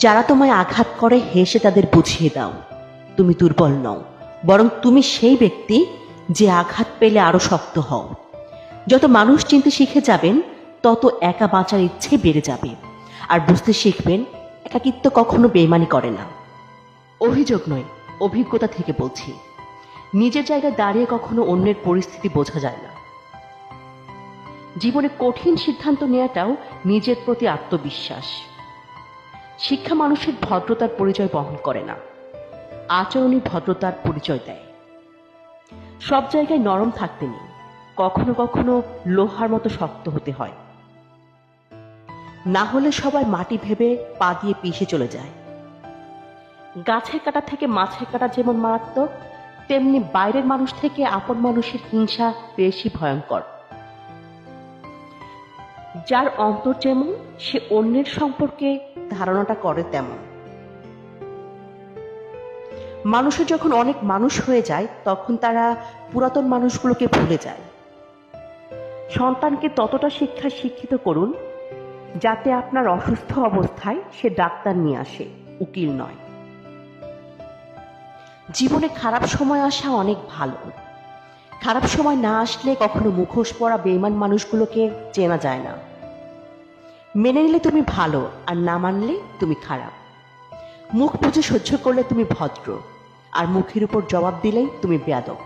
যারা তোমায় আঘাত করে হেসে তাদের বুঝিয়ে দাও তুমি দুর্বল নও, বরং তুমি সেই ব্যক্তি যে আঘাত পেলে আরো শক্ত হও। যত মানুষ চিনতে শিখে যাবেন তত একা বাঁচার ইচ্ছে বেড়ে যাবে, আর বুঝতে শিখবেন একাকিত্ব কখনো বেইমানি করে না। অভিযোগ নয়, অভিজ্ঞতা থেকে বলছি। নিজের জায়গায় দাঁড়িয়ে কখনো অন্যের পরিস্থিতি বোঝা যায় না। জীবনে কঠিন সিদ্ধান্ত নেওয়াটাও নিজের প্রতি আত্মবিশ্বাস। শিক্ষা মানুষের ভদ্রতার পরিচয় বহন করে না, আচরণই ভদ্রতার পরিচয় দেয়। সব জায়গায় নরম থাকতে নেই, কখনো কখনো লোহার মতো শক্ত হতে হয়। না হলে সবাই মাটি ভেবে পা দিয়ে পিষে চলে যায়। গাছের কাটা থেকে মাছের কাটা যেমন মারাত্মক, তেমনি বাইরের মানুষ থেকে আপন মানুষের হিংসা বেশি ভয়ঙ্কর। যার অন্তর যেমন সে অন্যের সম্পর্কে ধারণাটা করে তেমন। মানুষের যখন অনেক মানুষ হয়ে যায় তখন তারা পুরাতন মানুষগুলোকে ভুলে যায়। সন্তানকে ততটা শিক্ষায় শিক্ষিত করুন যাতে আপনার অসুস্থ অবস্থায় সে ডাক্তার নিয়ে আসে, উকিল নয়। জীবনে খারাপ সময় আসা অনেক ভালো। খারাপ সময় না আসলে কখনো মুখোশ পরা বেঈমান মানুষগুলোকে চেনা যায় না। মেনে নিলে তুমি ভালো, আর না মানলে তুমি খারাপ। মুখ বুজে সহ্য করলে তুমি ভদ্র, আর মুখের উপর জবাব দিলেই তুমি বেয়াদব।